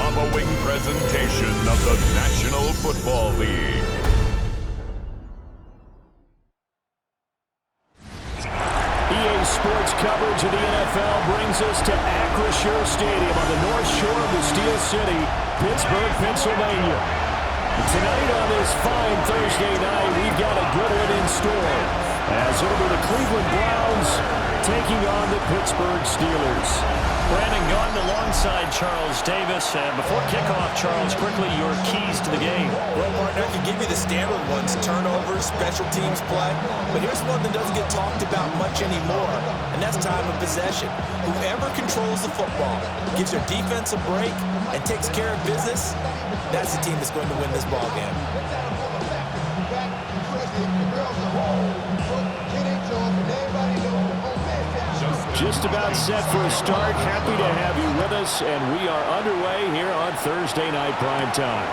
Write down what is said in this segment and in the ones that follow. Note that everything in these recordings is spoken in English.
following presentation of the National Football League. EA Sports coverage of the NFL brings us to Acrisure Stadium on the north shore of the Steel City, Pittsburgh, Pennsylvania. Tonight on this fine Thursday night, we've got a good one in store, as it'll be the Cleveland Browns taking on the Pittsburgh Steelers. Brandon Gaudin alongside Charles Davis. Before kickoff, Charles, quickly your keys to the game. Well, Martin, I can give you the standard ones, turnovers, special teams play. But here's one that doesn't get talked about much anymore, and that's time of possession. Whoever controls the football, gives their defense a break, and takes care of business, that's the team that's going to win this ball game. Just about set for a start. Happy to have you with us, and we are underway here on Thursday Night Prime Time.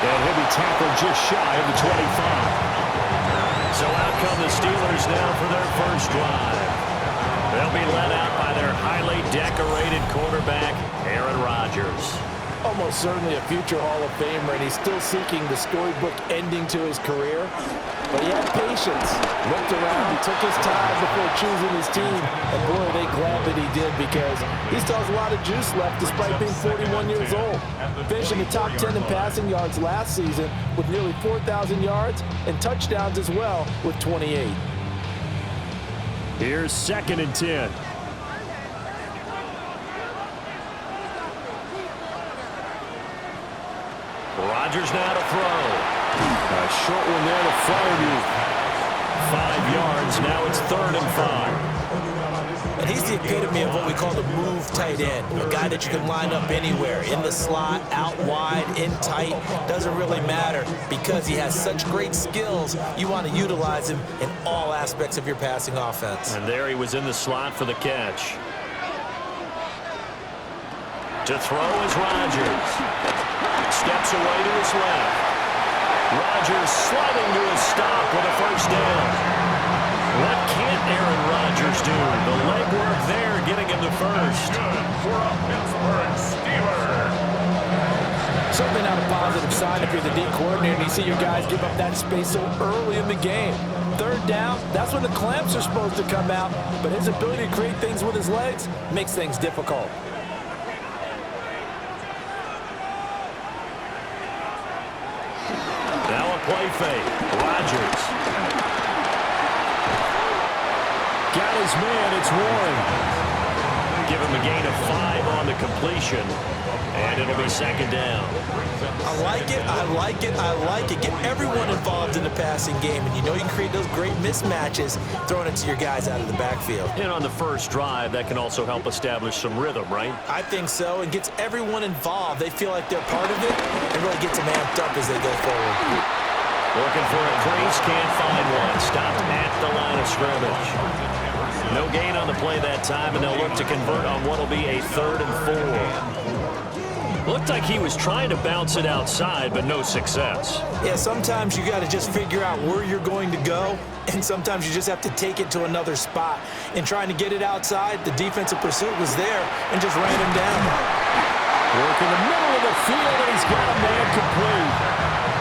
And he'll be tackled just shy of the 25. So out come the Steelers now for their first drive. They'll be led out by their highly decorated quarterback, Aaron Rodgers. Almost certainly a future Hall of Famer, and he's still seeking the storybook ending to his career. But he had patience, looked around, he took his time before choosing his team, and boy, are they glad that he did, because he still has a lot of juice left despite being 41 years old. Finishing the top 10 in passing yards last season with nearly 4,000 yards and touchdowns as well with 28. Here's 2nd and 10. Rodgers now to throw. A short one there to Freiermuth. 5 yards. Now it's 3rd and 5. And he's the epitome of what we call the move tight end. A guy that you can line up anywhere, in the slot, out wide, in tight. Doesn't really matter because he has such great skills. You want to utilize him in all aspects of your passing offense. And there he was in the slot for the catch. To throw is Rodgers. Steps away to his left. Rodgers sliding to his stop with a first down. What can't Aaron Rodgers do? The legwork there getting him the first. Good for a Pittsburgh Steeler. Certainly not a positive sign if you're the D coordinator and you see your guys give up that space so early in the game. 3rd down, that's when the clamps are supposed to come out, but his ability to create things with his legs makes things difficult. Play fake. Rodgers. Got his man. It's Warren. Give him a gain of 5 on the completion. And it'll be 2nd down. I like it. I like it. I like it. Get everyone involved in the passing game. And you know you can create those great mismatches throwing it to your guys out of the backfield. And on the first drive, that can also help establish some rhythm, right? I think so. And gets everyone involved. They feel like they're part of it and really gets them amped up as they go forward. Looking for a crease, can't find one. Stopped at the line of scrimmage. No gain on the play that time, and they'll look to convert on what will be a 3rd and 4. Looked like he was trying to bounce it outside, but no success. Yeah, sometimes you got to just figure out where you're going to go, and sometimes you just have to take it to another spot. In trying to get it outside, the defensive pursuit was there and just ran him down. Work in the middle of the field, and he's got a man complete.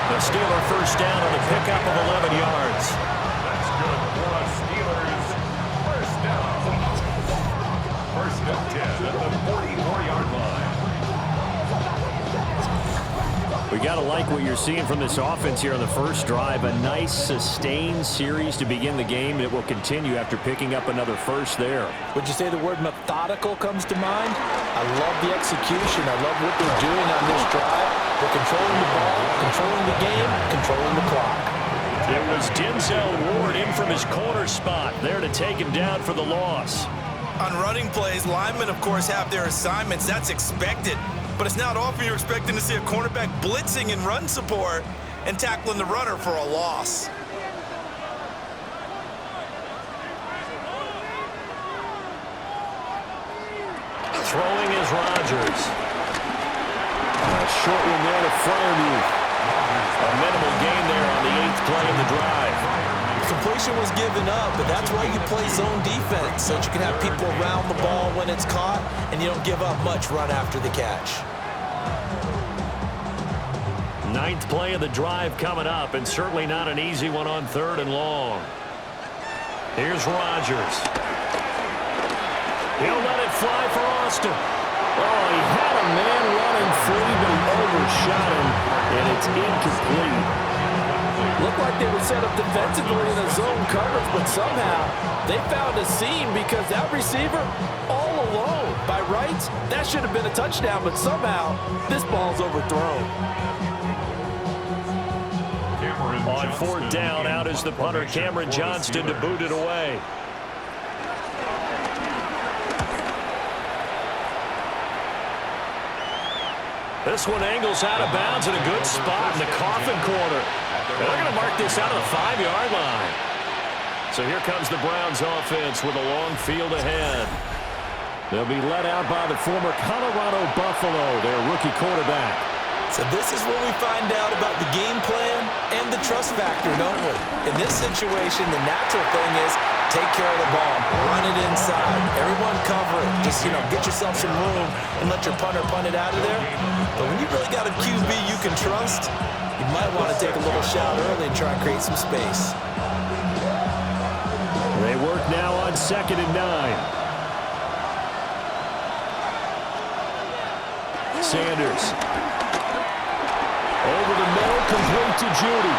The Steeler first down on the pickup of 11 yards. That's good for a Steelers first down. 1st and 10 at the 44-yard line. We got to like what you're seeing from this offense here on the first drive. A nice, sustained series to begin the game, and it will continue after picking up another first there. Would you say the word methodical comes to mind? I love the execution. I love what they're doing on this drive. They're controlling the ball, controlling the game, controlling the clock. It was Denzel Ward in from his corner spot there to take him down for the loss. On running plays, linemen, of course, have their assignments. That's expected. But it's not often you're expecting to see a cornerback blitzing in run support and tackling the runner for a loss. Throwing is Rodgers. A short one there to Freiermuth. A minimal gain there on the 8th play of the drive. completion was given up, but that's why you play zone defense, so that you can have people around the ball when it's caught, and you don't give up much run after the catch. Ninth play of the drive coming up, and certainly not an easy one on 3rd and long. Here's Rodgers. He'll let it fly for Austin. Oh, he had a man running free, but he overshot him, and it's incomplete. Looked like they were set up defensively in a zone coverage, but somehow they found a seam because that receiver all alone. By rights, that should have been a touchdown, but somehow this ball's overthrown. On 4th down, out is the punter, Cameron Johnston, to boot it away. This one angles out of bounds in a good spot in the coffin corner. And they're going to mark this out of the 5-yard line. So here comes the Browns offense with a long field ahead. They'll be led out by the former Colorado Buffalo, their rookie quarterback. So this is where we find out about the game plan and the trust factor, don't we? In this situation, the natural thing is take care of the ball, run it inside, everyone cover it. Just, get yourself some room and let your punter punt it out of there. But when you really got a QB you can trust, you might want to take a little shot early and try and create some space. They work now on 2nd and 9. Sanders. Over the middle, complete to Judy.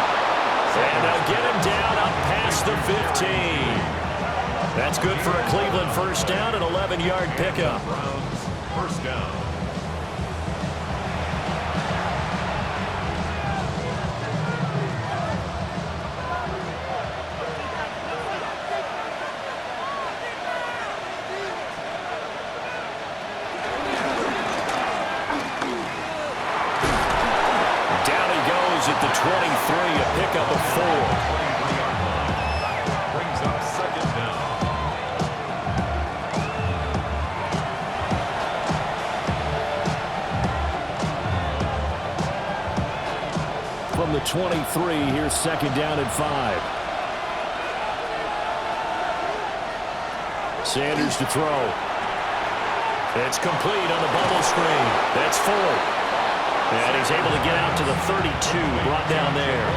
And they'll get him down up past the 15. That's good for a Cleveland first down, an 11-yard pickup. Browns, first down. At the 23, a pickup of 4. Brings up 2nd down. From the 23, here's 2nd down and 5. Sanders to throw. It's complete on the bubble screen. That's Ford. And he's able to get out to the 32, brought down there.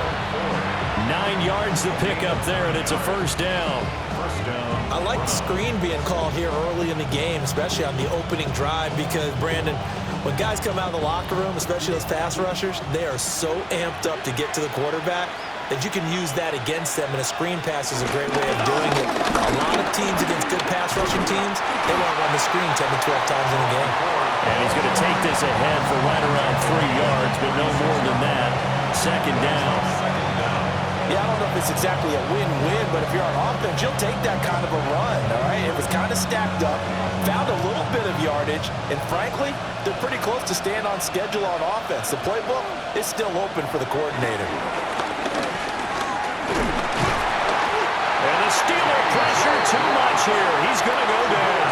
9 yards to pick up there, and it's a first down. I like the screen being called here early in the game, especially on the opening drive, because, Brandon, when guys come out of the locker room, especially those pass rushers, they are so amped up to get to the quarterback that you can use that against them, and a screen pass is a great way of doing it. A lot of teams against good pass rushing teams, they want to run the screen 10 to 12 times in a game. And he's going to take this ahead for right around 3 yards, but no more than that. 2nd down. Yeah, I don't know if it's exactly a win-win, but if you're on offense, you'll take that kind of a run, all right? It was kind of stacked up, found a little bit of yardage, and frankly, they're pretty close to staying on schedule on offense. The playbook is still open for the coordinator. And the Steeler pressure too much here. He's going to go down.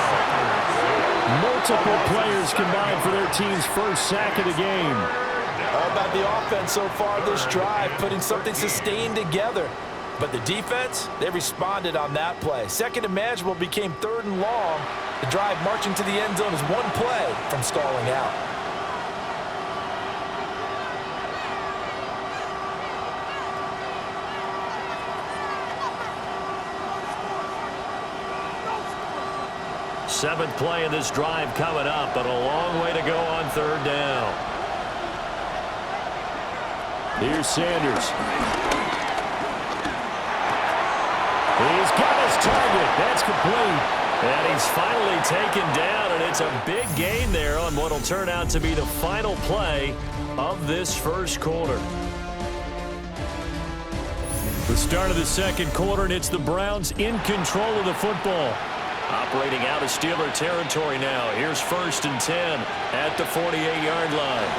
Multiple players combined for their team's first sack of the game. All about the offense so far this drive, putting something sustained together. But the defense, they responded on that play. 2nd and manageable became 3rd and long. The drive marching to the end zone is one play from stalling out. Seventh play of this drive coming up, but a long way to go on 3rd down. Here's Sanders. He's got his target. That's complete. And he's finally taken down, and it's a big gain there on what will turn out to be the final play of this first quarter. The start of the 2nd quarter, and it's the Browns in control of the football. Operating out of Steeler territory now. Here's 1st and 10 at the 48-yard line.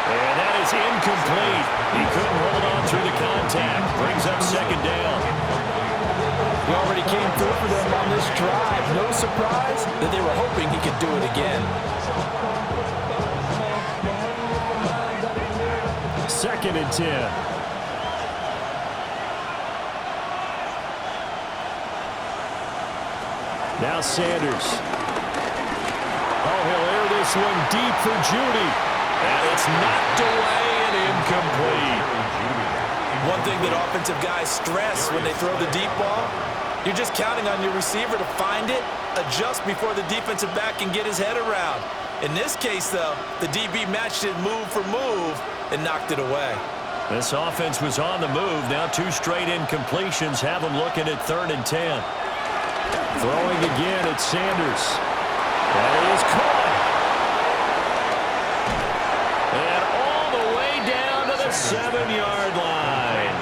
And that is incomplete. He couldn't hold on through the contact. Brings up 2nd down. He already came through for them on this drive. No surprise that they were hoping he could do it again. 2nd and 10. Now Sanders. Oh, he'll air this one deep for Judy. And it's knocked away and incomplete. One thing that offensive guys stress when they throw the deep ball, you're just counting on your receiver to find it, adjust before the defensive back can get his head around. In this case, though, the DB matched it move for move and knocked it away. This offense was on the move. Now 2 straight incompletions have them looking at 3rd and 10. Throwing again at Sanders. That is caught. And all the way down to the 7-yard line.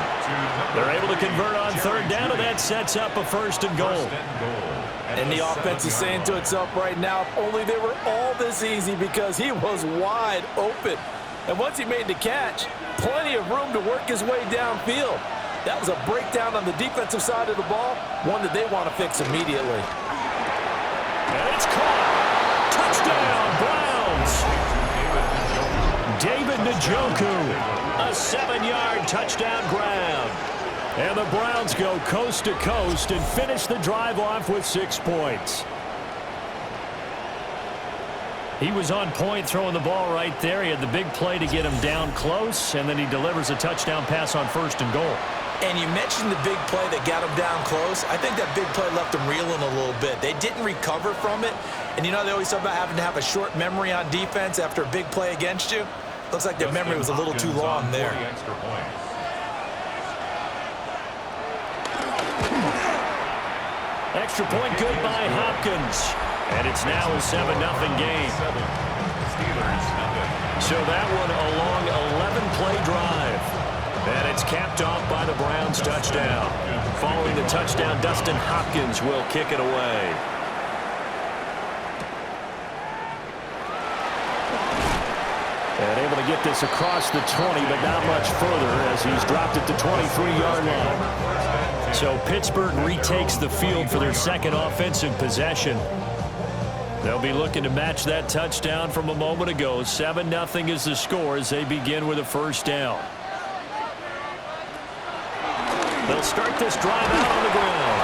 They're able to convert on 3rd down, and that sets up a 1st and goal. And the offense is saying to itself right now, if only they were all this easy, because he was wide open. And once he made the catch, plenty of room to work his way downfield. That was a breakdown on the defensive side of the ball, one that they want to fix immediately. And it's caught. Touchdown, Browns. David Njoku, a 7-yard touchdown grab. And the Browns go coast to coast and finish the drive off with 6 points. He was on point throwing the ball right there. He had the big play to get him down close, and then he delivers a touchdown pass on 1st and goal. And you mentioned the big play that got him down close. I think that big play left him reeling a little bit. They didn't recover from it. And you know, they always talk about having to have a short memory on defense after a big play against you. Looks like their memory was a little too long there. Extra point good by Hopkins. And it's now a 7-0 game. So that one a long 11-play drive. And it's capped off by the Browns touchdown. Following the touchdown, Dustin Hopkins will kick it away. And able to get this across the 20, but not much further as he's dropped it to 23-yard line. So Pittsburgh retakes the field for their 2nd offensive possession. They'll be looking to match that touchdown from a moment ago. 7-0 is the score as they begin with a 1st down. They'll start this drive out on the ground.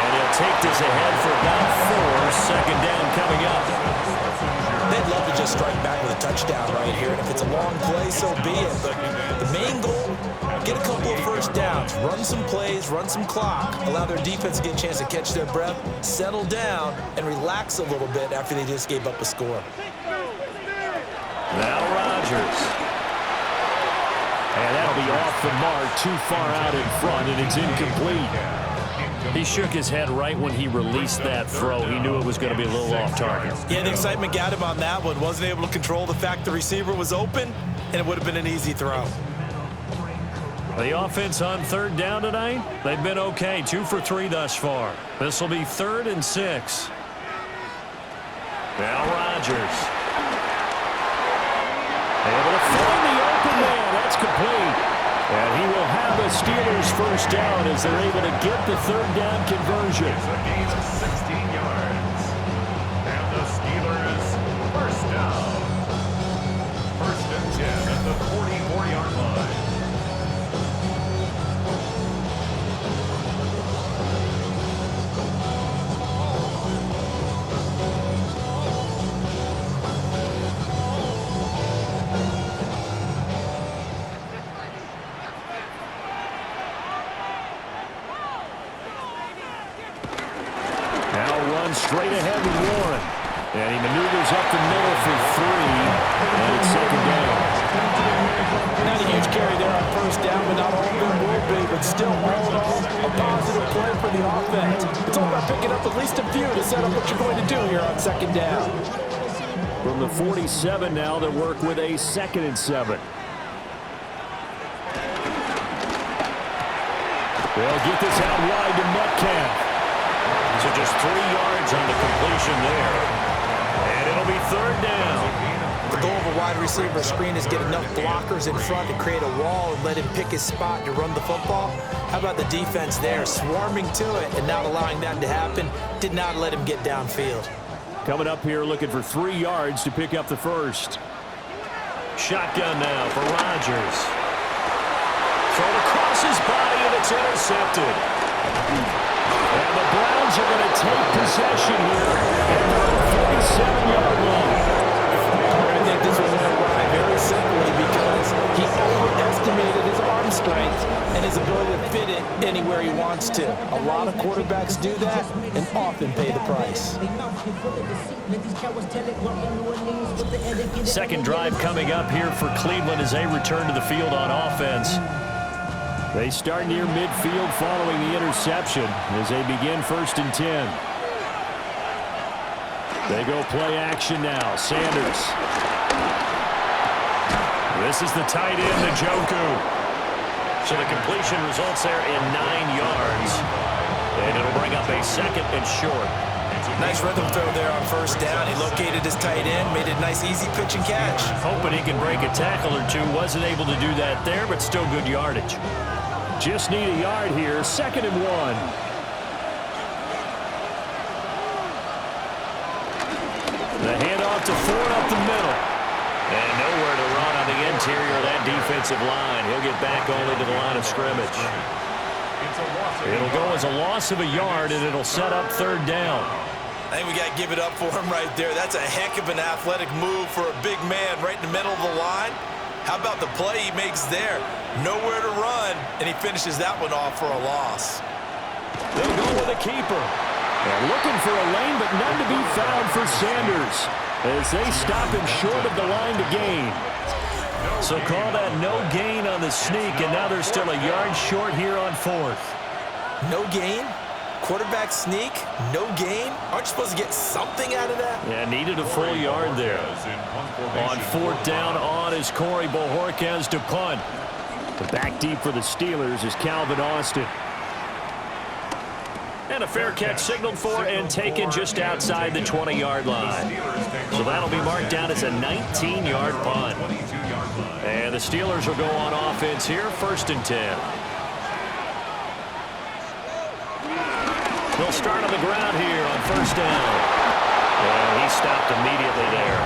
And he'll take this ahead for about 4. 2nd down coming up. They'd love to just strike back with a touchdown right here. And if it's a long play, so be it. But the main goal, get a couple of 1st downs. Run some plays, run some clock. Allow their defense to get a chance to catch their breath, settle down, and relax a little bit after they just gave up a score. Now Rodgers. And that'll be off the mark, too far out in front, and it's incomplete. He shook his head right when he released that throw. He knew it was going to be a little off target. Yeah, the excitement got him on that one. Wasn't able to control the fact the receiver was open, and it would have been an easy throw. The offense on 3rd down tonight, they've been okay. 2 for 3 thus far. This will be 3rd and 6. Now Rodgers. Able to find the open man. That's complete. And he will have the Steelers 1st down as they're able to get the 3rd down conversion. It's a gain of 16 yards. And the Steelers 1st down. 1st and 10 at the 44-yard line. Straight ahead with Warren. And he maneuvers up the middle for 3. And it's 2nd down. Not a huge carry there on 1st down, but not all of them will be. But still, all in all, a positive play for the offense. It's all about picking up at least a few to set up what you're going to do here on 2nd down. From the 47 now, they work with a 2nd and 7. They'll get this out wide to Metcalf. So just 3 yards on the completion there. And it'll be 3rd down. The goal of a wide receiver screen is get enough blockers in front to create a wall and let him pick his spot to run the football. How about the defense there, swarming to it and not allowing that to happen? Did not let him get downfield. Coming up here looking for 3 yards to pick up the 1st. Shotgun now for Rodgers. his body, and it's intercepted. And the Browns are going to take possession here at the 47-yard line. I think this was going to ride very simply because he overestimated his arm strength and his ability to fit it anywhere he wants to. A lot of quarterbacks do that and often pay the price. Second drive coming up here for Cleveland as they return to the field on offense. They start near midfield following the interception as they begin 1st and 10. They go play action now. Sanders. This is the tight end, Njoku. So the completion results there in 9 yards. And it'll bring up a 2nd and short. Nice rhythm throw there on 1st down. He located his tight end, made it a nice, easy pitch and catch. Hoping he can break a tackle or two. Wasn't able to do that there, but still good yardage. Just need a yard here. 2nd and 1. The handoff to Ford up the middle. And nowhere to run on the interior of that defensive line. He'll get back only to the line of scrimmage. It'll go as a loss of a yard, and it'll set up 3rd down. I think we got to give it up for him right there. That's a heck of an athletic move for a big man right in the middle of the line. How about the play he makes there? Nowhere to run, and he finishes that one off for a loss. They'll go with a keeper. They're looking for a lane, but none to be found for Sanders as they stop him short of the line to gain. So call that no gain on the sneak, and now they're still a yard short here on 4th. No gain? Quarterback sneak? No gain? Aren't you supposed to get something out of that? Yeah, needed a full yard there. On 4th down on is Corey Bojorquez to punt. The back deep for the Steelers is Calvin Austin. And a fair catch signaled for and taken just outside the 20-yard line. So that'll be marked down as a 19-yard punt. And the Steelers will go on offense here, 1st and 10. They'll start on the ground here on 1st down. And he stopped immediately there.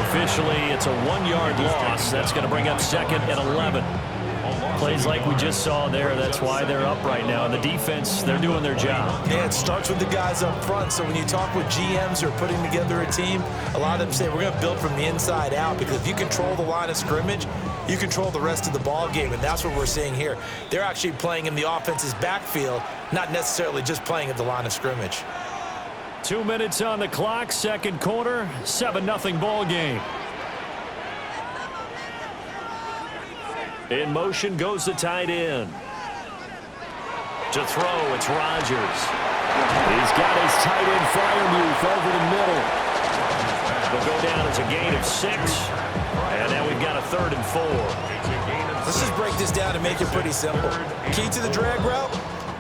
Officially, it's a 1-yard loss. That's going to bring up 2nd and 11. Plays like we just saw there. That's why they're up right now. And the defense, they're doing their job. Yeah, it starts with the guys up front. So when you talk with GMs who are putting together a team, a lot of them say we're going to build from the inside out, because if you control the line of scrimmage, you control the rest of the ball game, and that's what we're seeing here. They're actually playing in the offense's backfield, not necessarily just playing at the line of scrimmage. 2 minutes on the clock, 2nd quarter, 7-0 ball game. In motion goes the tight end. To throw, it's Rodgers. He's got his tight end Freiermuth over the middle. They'll go down as a gain of 6. And now we've got a 3rd and 4. Let's just break this down and make it pretty simple. Key to the drag route,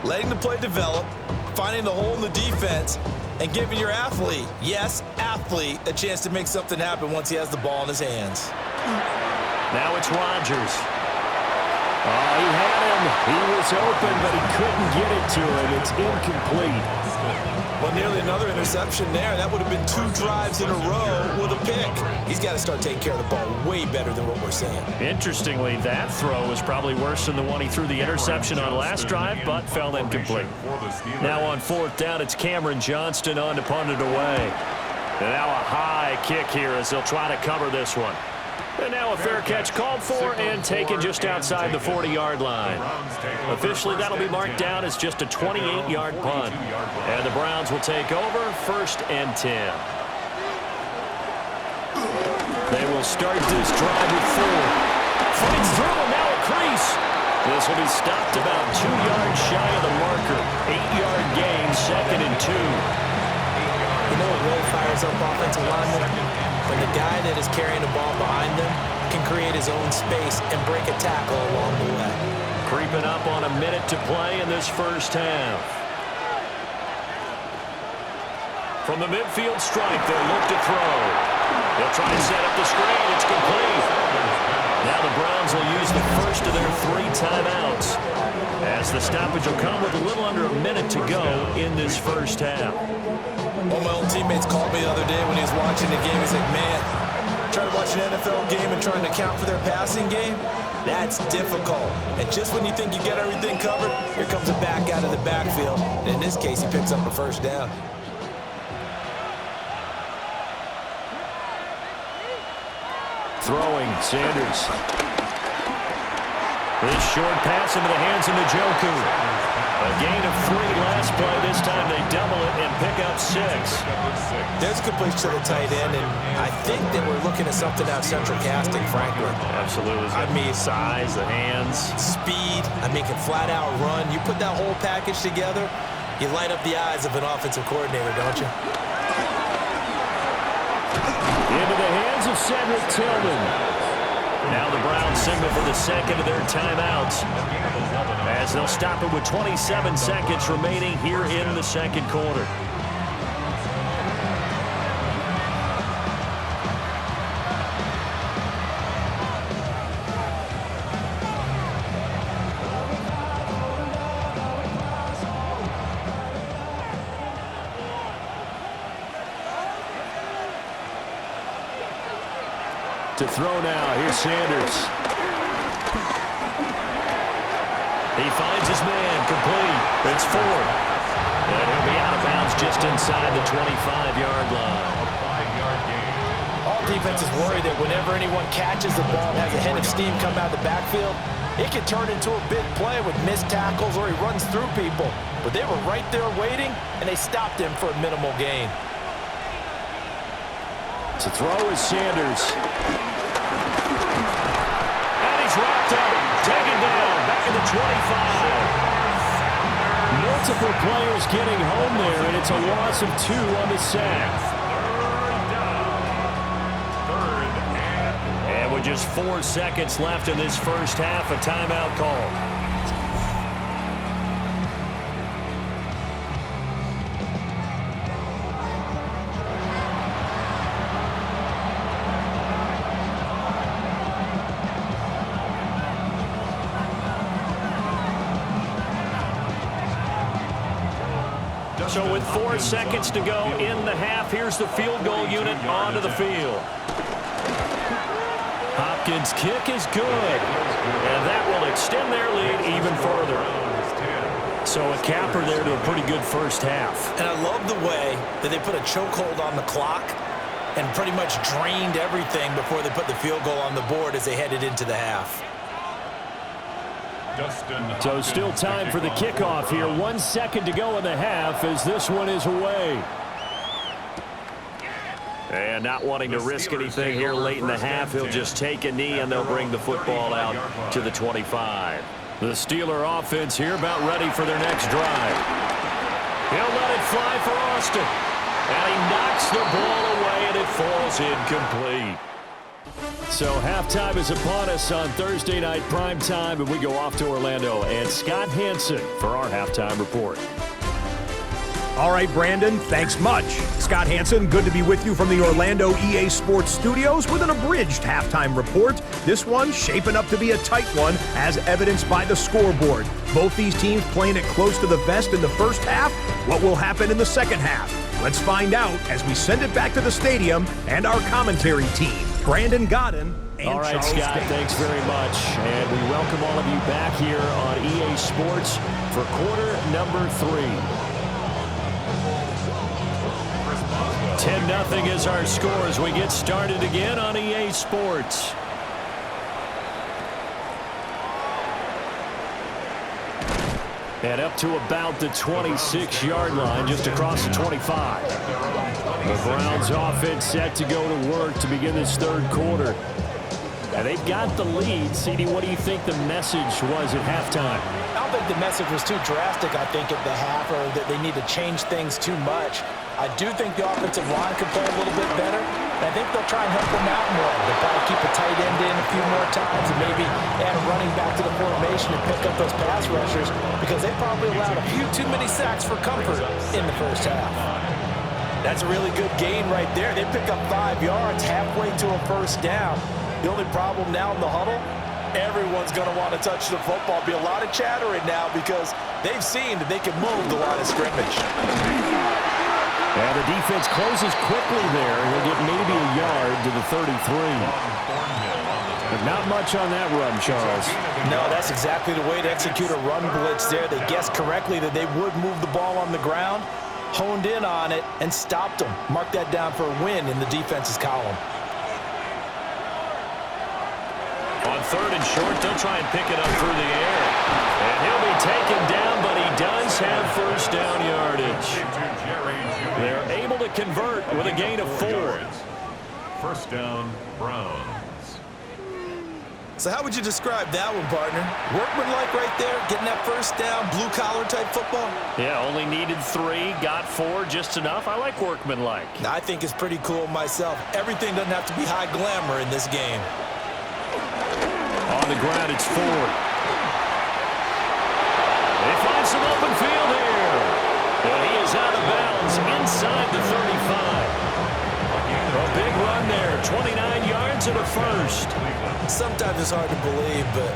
letting the play develop, finding the hole in the defense, and giving your athlete, yes, athlete, a chance to make something happen once he has the ball in his hands. Now it's Rodgers. Oh, he had him. He was open, but he couldn't get it to him. It's incomplete. Well, nearly another interception there. That would have been 2 drives in a row with a pick. He's got to start taking care of the ball way better than what we're seeing. Interestingly, that throw was probably worse than the one he threw the interception on last drive, but fell incomplete. Now on 4th down, it's Cameron Johnston on to punt it away. And now a high kick here as they'll try to cover this one. And now a fair catch called for and taken just outside the 40-yard line. Officially, that'll be marked down as just a 28-yard punt. And the Browns will take over, 1st and 10. They will start this drive with Ford. Fights through, and now a crease. This will be stopped about 2 yards shy of the marker. 8-yard gain, 2nd and 2. You know what really fires up offensive linemen? When the guy that is carrying the ball behind them can create his own space and break a tackle along the way. Creeping up on a minute to play in this 1st half. From the midfield strike, they'll look to throw. They'll try to set up the screen. It's complete. Now the Browns will use the first of their 3 timeouts, as the stoppage will come with a little under a minute to go in this 1st half. One of my old teammates called me the other day when he was watching the game. He's like, man, trying to watch an NFL game and trying to account for their passing game, That's difficult. And just when you think you get everything covered, here comes a back out of the backfield. And in this case, he picks up a first down. Throwing, Sanders. This short pass into the hands of Njoku. A gain of 3 last play. This time they double it and pick up 6. There's completion to the tight end, and I think that we're looking at something out central casting, frankly. Absolutely. I mean, size, the hands. Speed, can flat out run. You put that whole package together, you light up the eyes of an offensive coordinator, don't you? Into the hands of Cedric Tillman. Now the Browns signal for the second of their timeouts, as they'll stop it with 27 seconds remaining here in the second quarter. To throw now, here's Sanders. He finds his man, complete. It's 4. And he'll be out of bounds just inside the 25-yard line. All defenses worry that whenever anyone catches the ball and has a head of steam come out of the backfield, it can turn into a big play with missed tackles or he runs through people. But they were right there waiting, and they stopped him for a minimal gain. To throw is Sanders. And he's wrapped up, taken down, back in the 25. Multiple players getting home there, and it's a loss of 2 on the sack. And with just 4 seconds left in this first half, a timeout call. So with 4 seconds to go in the half, here's the field goal unit onto the field. Hopkins' kick is good, and that will extend their lead even further. So a capper there to a pretty good first half. And I love the way that they put a chokehold on the clock and pretty much drained everything before they put the field goal on the board as they headed into the half. So still time for the kickoff here. 1 second to go in the half as this one is away. And not wanting to risk anything here late in the half, he'll just take a knee and they'll bring the football out to the 25. The Steeler offense here about ready for their next drive. He'll let it fly for Austin. And he knocks the ball away and it falls incomplete. So halftime is upon us on Thursday night primetime, and we go off to Orlando. And Scott Hansen for our halftime report. All right, Brandon, thanks much. Scott Hansen, good to be with you from the Orlando EA Sports Studios with an abridged halftime report. This one shaping up to be a tight one, as evidenced by the scoreboard. Both these teams playing it close to the vest in the first half. What will happen in the second half? Let's find out as we send it back to the stadium and our commentary team, Brandon Godden and all right, Charles Scott, Davis. thanks very much. And we welcome all of you back here on EA Sports for quarter number 3. 10-0 is our score as we get started again on EA Sports. And up to about the 26-yard line, just across the 25. The Browns offense set to go to work to begin this third quarter. And they've got the lead. CD, what do you think the message was at halftime? I don't think the message was too drastic, I think, at the half, or that they need to change things too much. I do think the offensive line could play a little bit better. And I think they'll try and help them out more. They'll probably keep a tight end in a few more times and maybe add a running back to the formation and pick up those pass rushers, because they probably allowed a few too many sacks for comfort in the first half. That's a really good gain right there. They pick up 5 yards halfway to a first down. The only problem now in the huddle, everyone's going to want to touch the football. Be a lot of chattering now because they've seen that they can move the line of scrimmage. And the defense closes quickly there. He'll get maybe a yard to the 33. But not much on that run, Charles. No, that's exactly the way to execute a run blitz there. They guessed correctly that they would move the ball on the ground, honed in on it, and stopped them. Mark that down for a win in the defense's column. On 3rd and short, they'll try and pick it up through the air. And he'll be taken down, but he does have first down yardage. They're able to convert with a gain of 4. First down, Browns. So how would you describe that one, partner? Workmanlike right there, getting that first down, blue-collar type football? Yeah, only needed 3, got 4, just enough. I like workmanlike. I think it's pretty cool myself. Everything doesn't have to be high glamour in this game. On the ground, it's Ford. They find some open field here. And he is out of bounds inside the 35. A big run there, 29 yards and a first. Sometimes it's hard to believe, but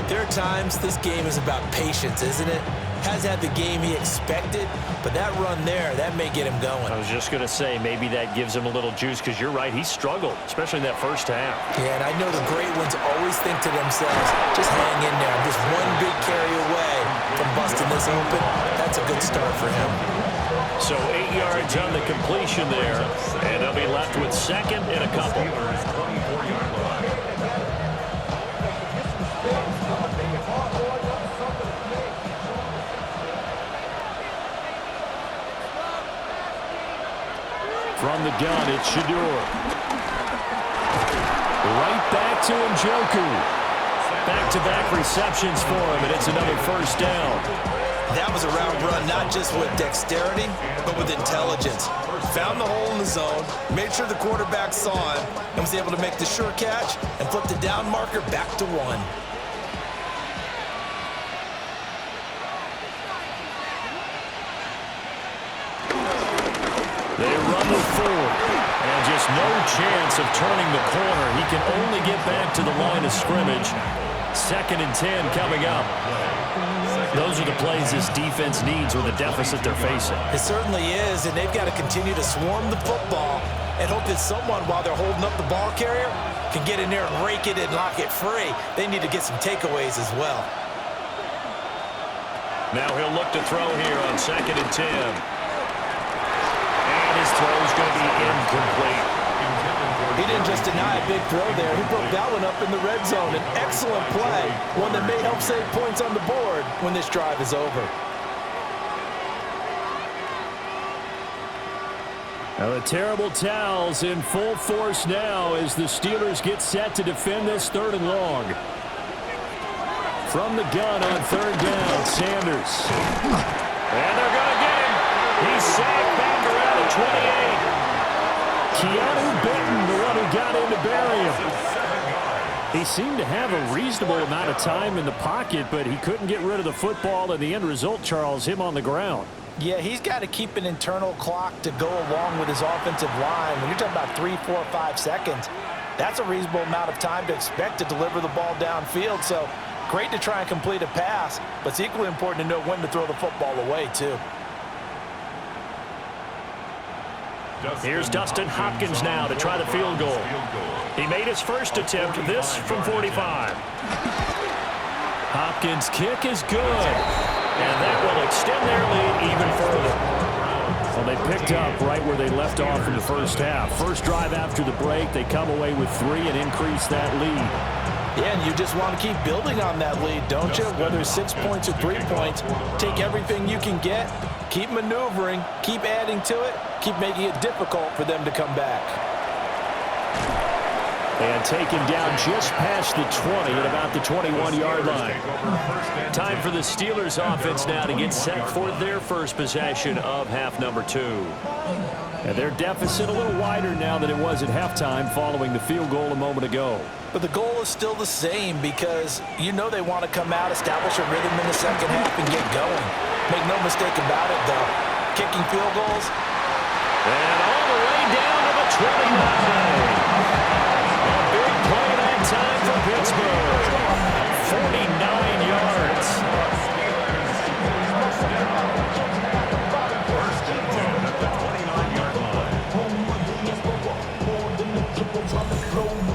there are times this game is about patience, isn't it? Hasn't had the game he expected, but that run there, that may get him going. I was just going to say, maybe that gives him a little juice, because you're right, he struggled, especially in that first half. Yeah, and I know the great ones always think to themselves, just hang in there. I'm just one big carry away from busting this open. That's a good start for him. So 8 yards on the completion there, and they'll be left with 2nd and a couple. From the gun, it's Shador. Right back to Njoku. Back-to-back receptions for him, and it's another first down. That was a route run, not just with dexterity, but with intelligence. Found the hole in the zone, made sure the quarterback saw him, and was able to make the sure catch and flip the down marker back to 1. They run with 4. And just no chance of turning the corner. He can only get back to the line of scrimmage. 2nd and 10 coming up. Those are the plays this defense needs with the deficit they're facing. It certainly is, and they've got to continue to swarm the football and hope that someone, while they're holding up the ball carrier, can get in there and rake it and lock it free. They need to get some takeaways as well. Now he'll look to throw here on 2nd and 10. And his throw is going to be incomplete. He didn't just deny a big throw there. He broke that one up in the red zone. An excellent play, one that may help save points on the board when this drive is over. Now the terrible towels in full force now as the Steelers get set to defend this 3rd and long. From the gun on 3rd down, Sanders. And they're going to get him. He's sacked back around the 28. Keanu Benton, the one who got in to bury him. He seemed to have a reasonable amount of time in the pocket, but he couldn't get rid of the football, and the end result, Charles, him on the ground. Yeah, he's got to keep an internal clock to go along with his offensive line. When you're talking about 3, 4, 5 seconds, that's a reasonable amount of time to expect to deliver the ball downfield. So great to try and complete a pass, but it's equally important to know when to throw the football away, too. Here's Dustin Hopkins now to try the field goal. He made his first attempt, this from 45. Hopkins' kick is good. And that will extend their lead even further. Well, they picked up right where they left off in the first half. First drive after the break, they come away with 3 and increase that lead. Yeah, and you just want to keep building on that lead, don't you? Whether it's 6 points or 3 points, take everything you can get, keep maneuvering, keep adding to it, keep making it difficult for them to come back. And taken down just past the 20 at about the 21-yard line. Time for the Steelers offense now to get set for their first possession of half number 2. And their deficit a little wider now than it was at halftime following the field goal a moment ago. But the goal is still the same because you know they want to come out, establish a rhythm in the second half, and get going. Make no mistake about it, though. Kicking field goals. And all the way down to the 29. A big play that time for Pittsburgh. 49 yards. First and 10 at the 29-yard line.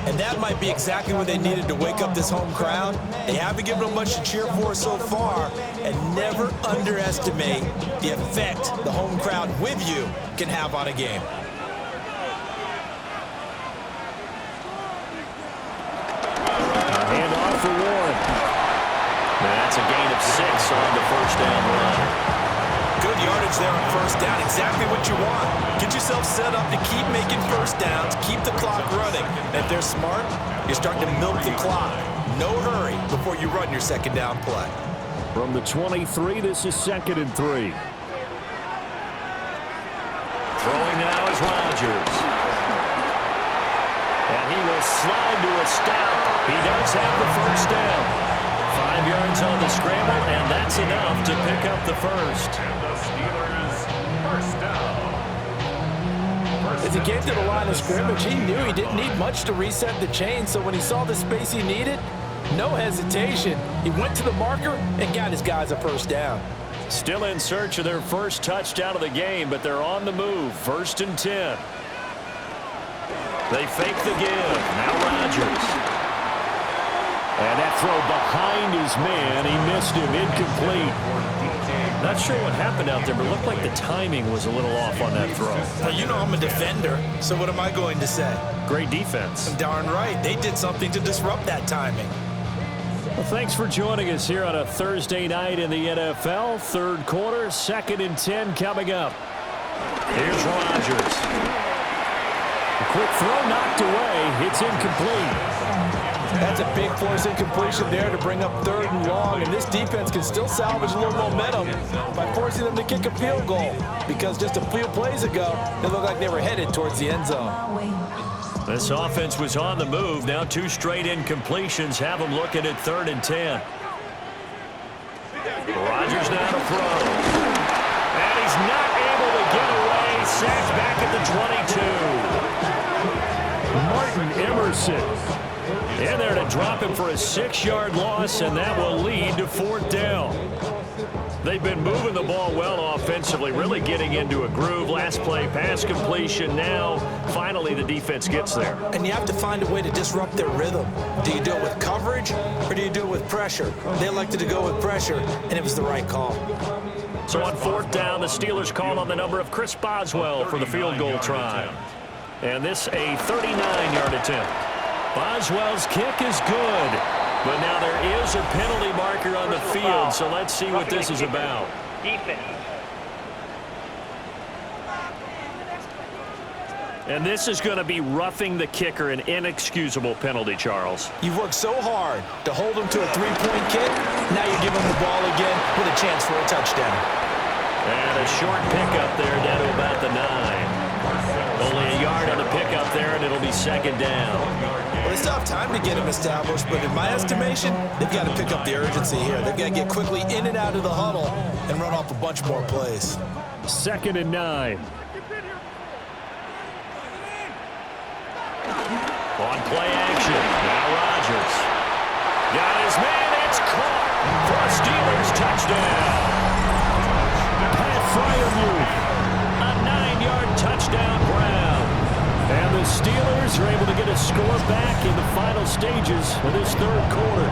And that might be exactly exactly what they needed to wake up this home crowd. They haven't given them much to cheer for so far, and never underestimate the effect the home crowd with you can have on a game. Hand off for Warren. That's a gain of 6 on the first down run. Good yardage there on first down, exactly what you want. Get yourself set up to keep making first downs, keep the clock running. And if they're smart, you're starting to milk the clock. No hurry before you run your second down play. From the 23, this is 2nd and 3. Throwing now is Rodgers. And he will slide to a stop. He does have the first down. 5 yards on the scramble, and that's enough to pick up the first. And the Steelers, first down. As he came to the line of scrimmage, he knew he didn't need much to reset the chain, so when he saw the space he needed, no hesitation. He went to the marker and got his guys a first down. Still in search of their first touchdown of the game, but they're on the move. 1st and 10. They fake the give. Now Rodgers. And that throw behind his man. He missed him. Incomplete. Not sure what happened out there, but it looked like the timing was a little off on that throw. Well, you know I'm a defender, so what am I going to say? Great defense. Darn right. They did something to disrupt that timing. Well, thanks for joining us here on a Thursday night in the NFL. 3rd quarter, 2nd and 10 coming up. Here's Rodgers. A quick throw knocked away. It's incomplete. That's a big force incompletion there to bring up 3rd and long, and this defense can still salvage a little momentum by forcing them to kick a field goal, because just a few plays ago, they looked like they were headed towards the end zone. This offense was on the move. Now 2 straight incompletions have them looking at 3rd and 10. Rodgers now to throw. And he's not able to get away. Sacked back at the 22. Martin Emerson in there to drop him for a 6-yard loss, and that will lead to 4th down. They've been moving the ball well offensively, really getting into a groove. Last play, pass completion. Now, finally, the defense gets there. And you have to find a way to disrupt their rhythm. Do you do it with coverage, or do you do it with pressure? They elected to go with pressure, and it was the right call. So on 4th down, the Steelers call on the number of Chris Boswell for the field goal try. And this a 39-yard attempt. Boswell's kick is good, but now there is a penalty marker on the field, so let's see what this is about. And this is going to be roughing the kicker, an inexcusable penalty, Charles. You've worked so hard to hold him to a 3-point kick. Now you give him the ball again with a chance for a touchdown. And a short pickup there down to about the 9. Only a yard on the pickup there, and it'll be 2nd down. Well, they still have time to get him established, but in my estimation, they've got to pick up the urgency here. They've got to get quickly in and out of the huddle and run off a bunch more plays. 2nd and 9. On play action, now Rodgers. Got his man, it's caught for a Steelers touchdown. Pat Fryermuth. A 9-yard touchdown Brown. And the Steelers are able to get a score back in the final stages of this 3rd quarter.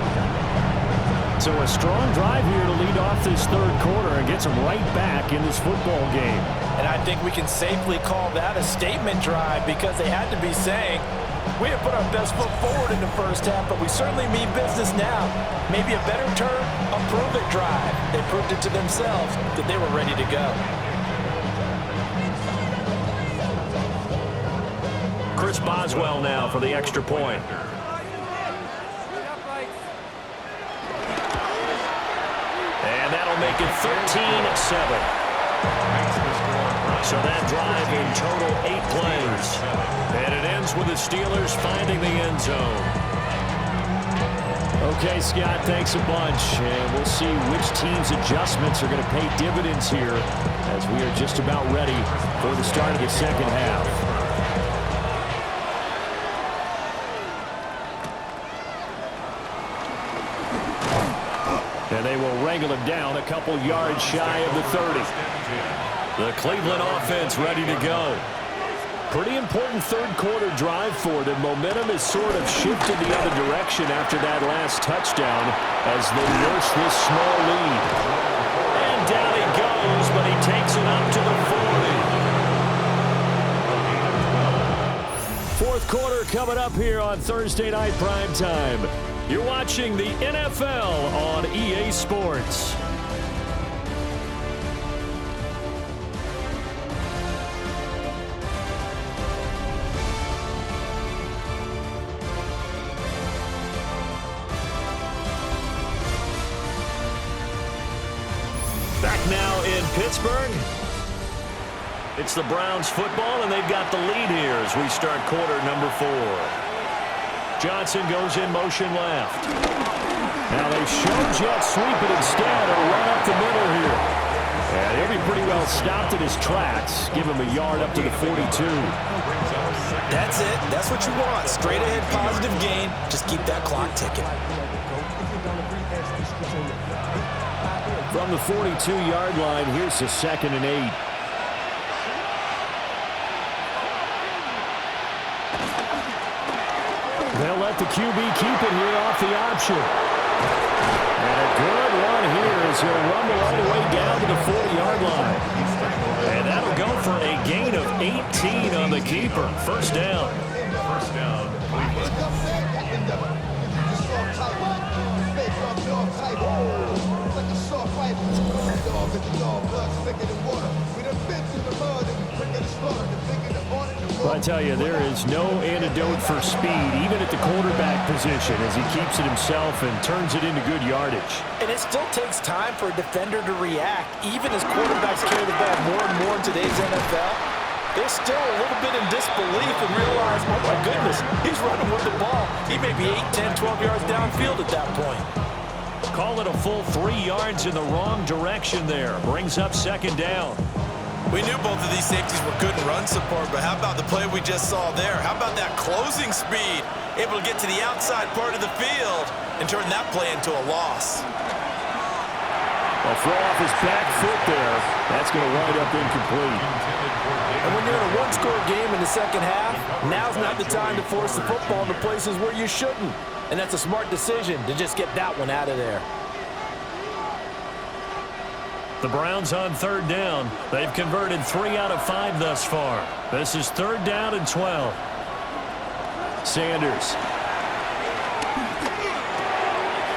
So a strong drive here to lead off this 3rd quarter and gets them right back in this football game. And I think we can safely call that a statement drive, because they had to be saying, we have put our best foot forward in the first half, but we certainly mean business now. Maybe a better term, a prove-it drive. They proved it to themselves that they were ready to go. Chris Boswell now for the extra point. And that'll make it 13-7. So that drive in total 8 plays. And it ends with the Steelers finding the end zone. Okay, Scott, thanks a bunch. And we'll see which team's adjustments are going to pay dividends here as we are just about ready for the start of the 2nd half. And they will wrangle him down a couple yards shy of the 30. The Cleveland offense ready to go. Pretty important third-quarter drive for them. Momentum has sort of shifted the other direction after that last touchdown as they nurse this small lead. And down he goes, but he takes it up to the 40. Fourth quarter coming up here on Thursday Night Primetime. You're watching the NFL on EA Sports. Back now in Pittsburgh. It's the Browns football, and they've got the lead here as we start quarter number 4. Johnson goes in motion left. Now they show jet sweep it instead, a run up the middle here. And he'll be pretty well stopped at his tracks. Give him a yard up to the 42. That's it. That's what you want. Straight ahead positive gain. Just keep that clock ticking. From the 42-yard line, here's the 2nd and 8. They'll let the QB keep it here off the option. And a good run here as he'll rumble all the way down to the 40-yard line. And that'll go for a gain of 18 on the keeper. First down. First down, Well, I tell you, there is no antidote for speed, even at the quarterback position, as he keeps it himself and turns it into good yardage. And it still takes time for a defender to react, even as quarterbacks carry the ball more and more in today's NFL. They're still a little bit in disbelief and realize, oh my goodness, he's running with the ball. He may be 8, 10, 12 yards downfield at that point. Call it a full 3 yards in the wrong direction there. Brings up 2nd down. We knew both of these safeties were good in run support, but how about the play we just saw there? How about that closing speed? Able to get to the outside part of the field and turn that play into a loss. Well, throw off his back foot there. That's going to wind up incomplete. And when you're in a one-score game in the second half, now's not the time to force the football into places where you shouldn't. And that's a smart decision to just get that one out of there. The Browns on 3rd down. They've converted 3 out of 5 thus far. This is 3rd down and 12. Sanders.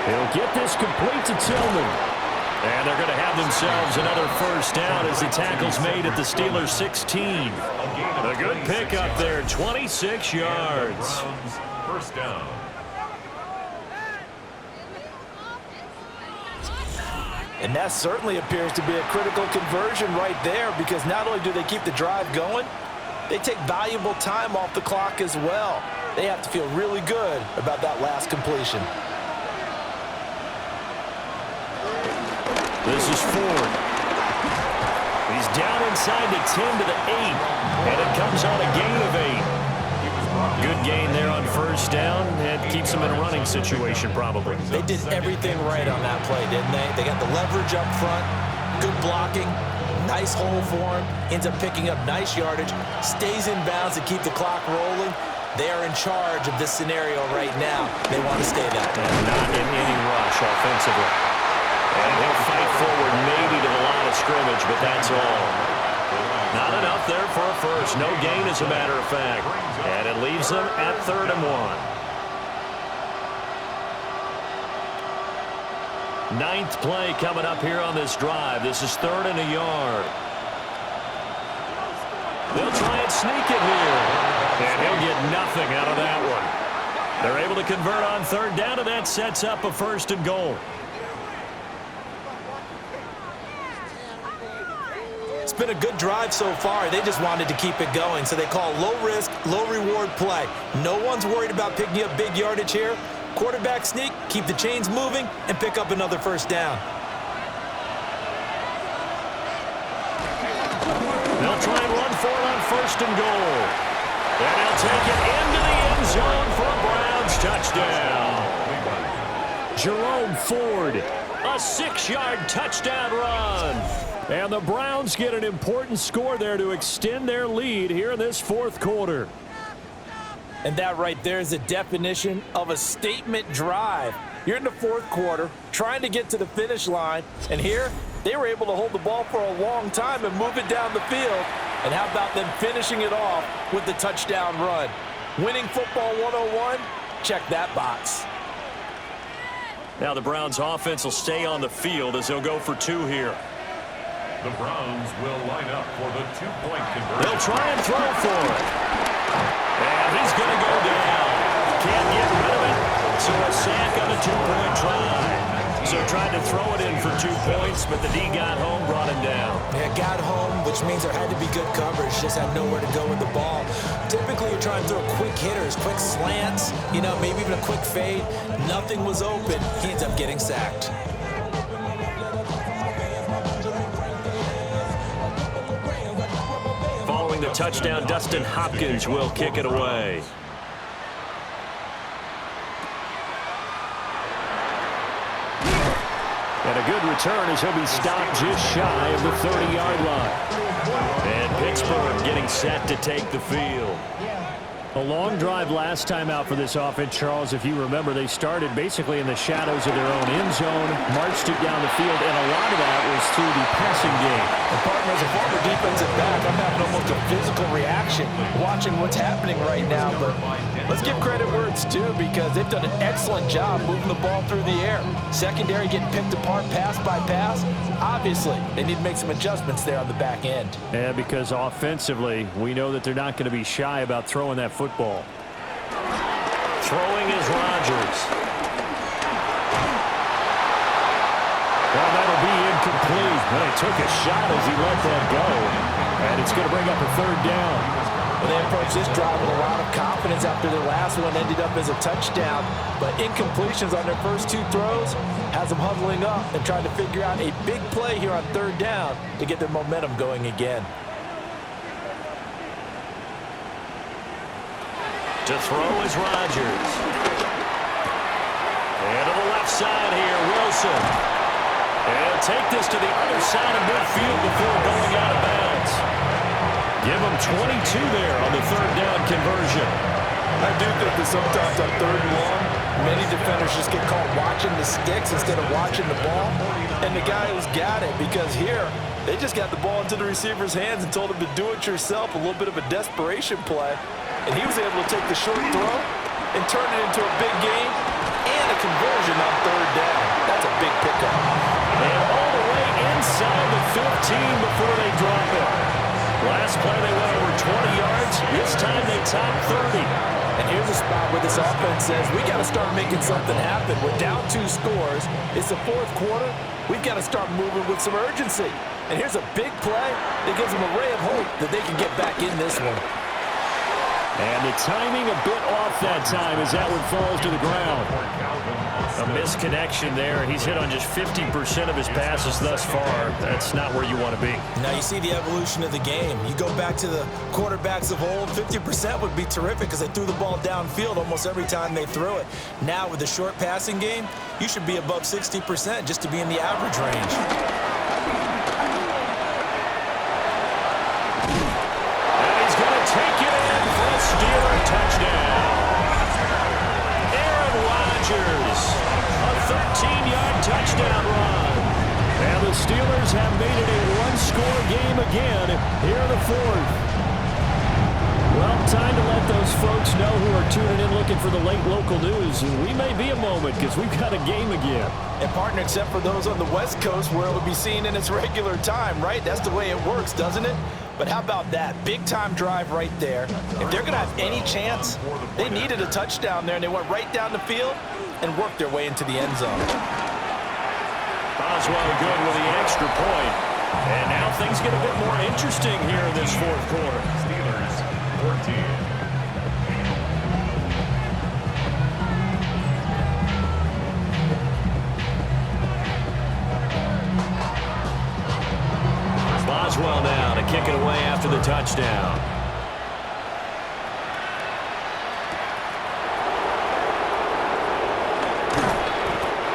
He'll get this complete to Tillman. And they're going to have themselves another first down as the tackle's made at the Steelers' 16. A good pickup there, 26 yards. first down. And that certainly appears to be a critical conversion right there, because not only do they keep the drive going, they take valuable time off the clock as well. They have to feel really good about that last completion. This is Ford. He's down inside the 10 to the 8, and it comes on a gain of 8. Good gain there on first down, and keeps them in a running situation probably. They did everything right on that play, didn't they? They got the leverage up front, good blocking, nice hole for him, ends up picking up nice yardage, stays in bounds to keep the clock rolling. They are in charge of this scenario right now. They want to stay that way. And not in any rush offensively. And he'll fight forward maybe to the line of scrimmage, but that's all. Not enough there for a first. No gain, as a matter of fact. And it leaves them at 3rd and 1. Ninth play coming up here on this drive. This is 3rd and a yard. They'll try and sneak it here. And he'll get nothing out of that one. They're able to convert on 3rd down, and that sets up a 1st and goal. It's been a good drive so far. They just wanted to keep it going, so they call low-risk, low-reward play. No one's worried about picking up big yardage here. Quarterback sneak, keep the chains moving, and pick up another first down. They'll try and run for it on 1st and goal. And they'll take it into the end zone for a Browns touchdown. Jerome Ford, a 6-yard touchdown run. And the Browns get an important score there to extend their lead here in this fourth quarter. And that right there is the definition of a statement drive. You're in the fourth quarter, trying to get to the finish line, and here they were able to hold the ball for a long time and move it down the field. And how about them finishing it off with the touchdown run? Winning football 101? Check that box. Now the Browns offense will stay on the field as they'll go for two here. The Browns will line up for the two-point conversion. They'll try and throw for it. And he's going to go down. Can't get rid of it. So a sack on a two-point try. So tried to throw it in for 2 points, but the D got home, brought him down. Yeah, got home, which means there had to be good coverage. Just had nowhere to go with the ball. Typically, you're trying to throw quick hitters, quick slants, maybe even a quick fade. Nothing was open. He ends up getting sacked. Following the touchdown, Dustin Hopkins will kick it away. And a good return as he'll be stopped just shy of the 30-yard line. And Pittsburgh getting set to take the field. A long drive last time out for this offense, Charles. If you remember, they started basically in the shadows of their own end zone, marched it down the field, and a lot of that was through the passing game. And partner, as a former defensive back, I'm having almost a physical reaction watching what's happening right now. But let's give credit where it's due, because they've done an excellent job moving the ball through the air. Secondary getting picked apart pass by pass. Obviously, they need to make some adjustments there on the back end. Yeah, because offensively, we know that they're not going to be shy about throwing that football. Throwing is Rodgers. Well, that'll be incomplete. But he took a shot as he let that go. And it's going to bring up a third down. Well, they approached this drive with a lot of confidence after their last one ended up as a touchdown. But incompletions on their first two throws has them huddling up and trying to figure out a big play here on third down to get their momentum going again. To throw is Rodgers. And to the left side here, Wilson. And take this to the other side of midfield before going out of bounds. Give them 22 there on the third down conversion. I do think that sometimes on third and long, many defenders just get caught watching the sticks instead of watching the ball. And the guy who's got it, because here, they just got the ball into the receiver's hands and told him to do it yourself, a little bit of a desperation play. And he was able to take the short throw and turn it into a big game and a conversion on third down. That's a big pickup. And all the way inside the 15 before they drop it. Last play they went over 20 yards. This time they topped 30. And here's a spot where this offense says, we got to start making something happen. We're down 2 scores. It's the fourth quarter. We've got to start moving with some urgency. And here's a big play that gives them a ray of hope that they can get back in this one. And the timing a bit off that time as that one falls to the ground. A misconnection there. He's hit on just 50% of his passes thus far. That's not where you want to be. Now you see the evolution of the game. You go back to the quarterbacks of old, 50% would be terrific because they threw the ball downfield almost every time they threw it. Now with the short passing game, you should be above 60% just to be in the average range. Take it in for a Steeler touchdown. Aaron Rodgers, a 13-yard touchdown run. And the Steelers have made it a one-score game again here in the fourth. Well, time to let those folks know who are tuning in looking for the late local news. We may be a moment because we've got a game again. And partner, except for those on the West Coast where it'll be seen in its regular time, right? That's the way it works, doesn't it? But how about that? Big-time drive right there. If they're going to have any chance, they needed a touchdown there, and they went right down the field and worked their way into the end zone. Boswell good with the extra point. And now things get a bit more interesting here in this fourth quarter. Steelers 14. Boswell now to kick it away after the touchdown.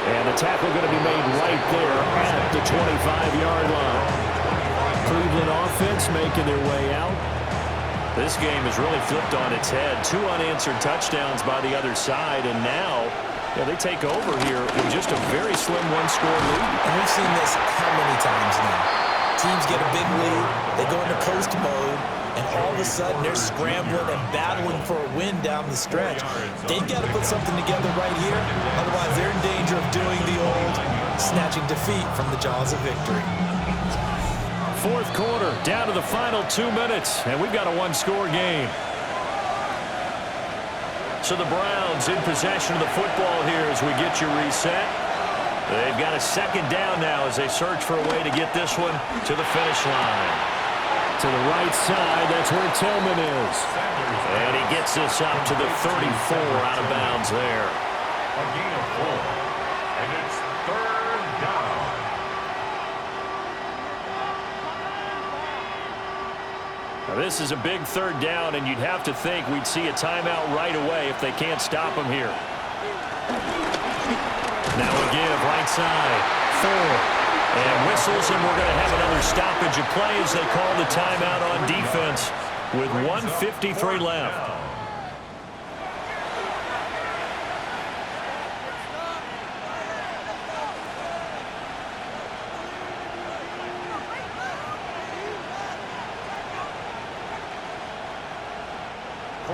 And the tackle going to be made right there at the 25-yard line. Cleveland offense making their way out. This game is really flipped on its head. 2 unanswered touchdowns by the other side, and now they take over here with just a very slim one-score lead. And we've seen this how many times now? Teams get a big lead, they go into coast mode, and all of a sudden they're scrambling and battling for a win down the stretch. They've got to put something together right here, otherwise they're in danger of doing the old snatching defeat from the jaws of victory. Fourth quarter, down to the final 2 minutes, and we've got a one-score game. So the Browns in possession of the football here as we get you reset. They've got a second down now as they search for a way to get this one to the finish line. To the right side, that's where Tillman is. And he gets this up to the 34 out of bounds there. A gain of 4. And it's 3rd down. Now this is a big 3rd down, and you'd have to think we'd see a timeout right away if they can't stop him here. Now a give, right side, 4. And whistles, and we're going to have another stoppage of play as they call the timeout on defense with 1:53 left.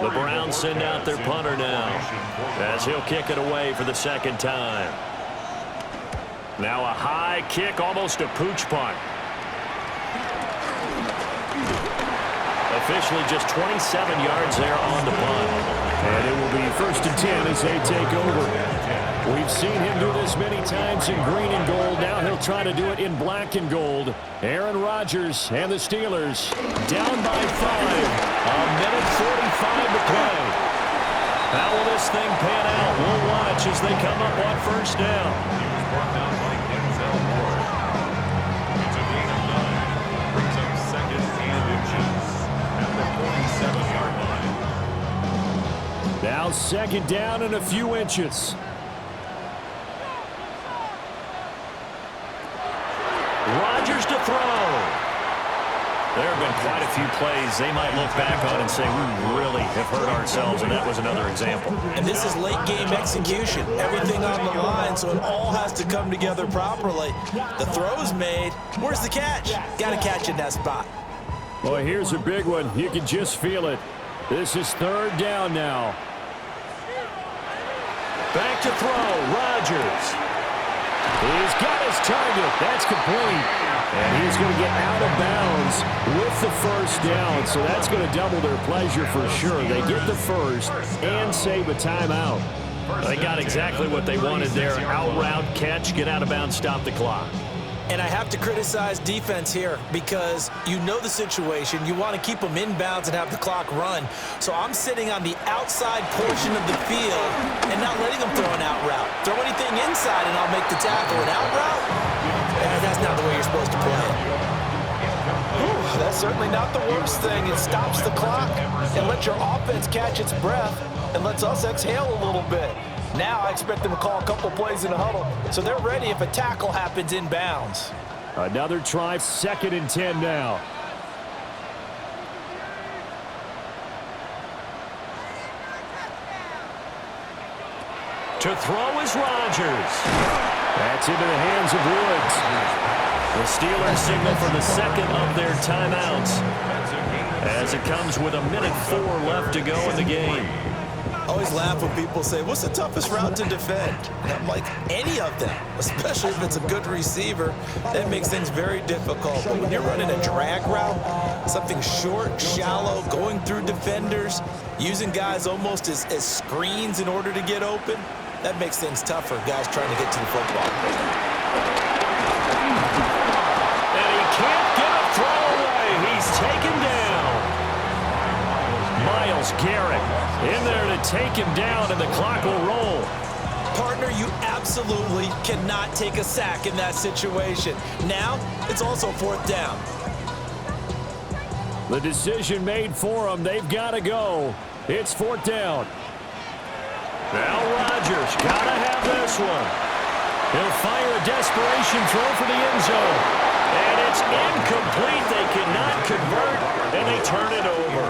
The Browns send out their punter now as he'll kick it away for the second time. Now a high kick, almost a pooch punt. Officially just 27 yards there on the punt. And it will be 1st and 10 as they take over. We've seen him do this many times in green and gold. Now he'll try to do it in black and gold. Aaron Rodgers and the Steelers down by 5. A minute 45 to play. How will this thing pan out? We'll watch as they come up on 1st down. Brought down by Denzel Ward. It's a gain of 9. Brings up 2nd and inches at the 47-yard line. Now 2nd down and a few inches. Rodgers to throw. There have been quite a few plays they might look back on and say, we really have hurt ourselves, and that was another example. And this is late-game execution. Everything on the line, so it all has to come together properly. The throw's made. Where's the catch? Got to catch in that spot. Boy, here's a big one. You can just feel it. This is 3rd down now. Back to throw, Rodgers. He's got his target. That's complete. And he's going to get out of bounds with the 1st down. So that's going to double their pleasure for sure. They get the 1st and save a timeout. They got exactly what they wanted there. Out route, catch, get out of bounds, stop the clock. And I have to criticize defense here because you know the situation. You want to keep them inbounds and have the clock run. So I'm sitting on the outside portion of the field and not letting them throw an out route. Throw anything inside and I'll make the tackle. An out route? That's not the way you're supposed to play it. That's certainly not the worst thing. It stops the clock and lets your offense catch its breath and lets us exhale a little bit. Now I expect them to call a couple plays in a huddle, so they're ready if a tackle happens inbounds. Another try, 2nd and 10 now. To throw is Rodgers. That's into the hands of Woods. The Steelers signal for the 2nd of their timeouts as it comes with a minute 4 left to go in the game. I always laugh when people say, what's the toughest route to defend? And I'm like, any of them, especially if it's a good receiver. That makes things very difficult. But when you're running a drag route, something short, shallow, going through defenders, using guys almost as screens in order to get open, that makes things tougher, guys trying to get to the football. And he can't get a throw away. He's taken down. Myles Garrett in there to take him down, and the clock will roll. Partner, you absolutely cannot take a sack in that situation. Now, it's also 4th down. The decision made for them. They've got to go. It's 4th down. Now Rodgers, gotta have this one. He'll fire a desperation throw for the end zone. And It's incomplete. They cannot convert, and they turn it over.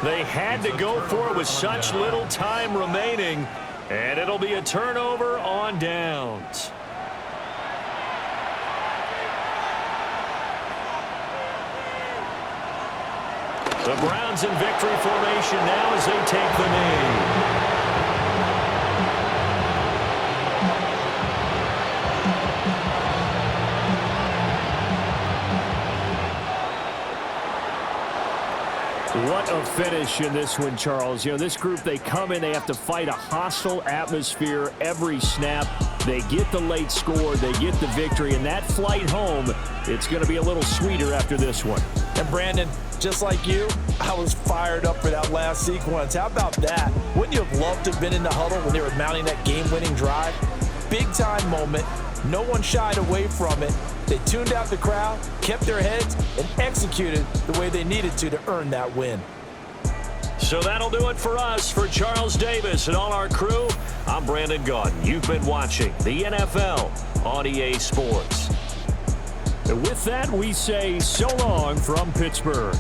They had to go for it with such little time remaining, and it'll be a turnover on downs. The Browns in victory formation now as they take the knee. What a finish in this one, Charles. You know, this group, they come in, they have to fight a hostile atmosphere every snap. They get the late score, they get the victory, and that flight home, it's going to be a little sweeter after this one. And Brandon, just like you, I was fired up for that last sequence. How about that? Wouldn't you have loved to have been in the huddle when they were mounting that game-winning drive? Big-time moment. No one shied away from it. They tuned out the crowd, kept their heads, and executed the way they needed to earn that win. So that'll do it for us. For Charles Davis and all our crew, I'm Brandon Gaudin. You've been watching the NFL on EA Sports. And with that, we say so long from Pittsburgh.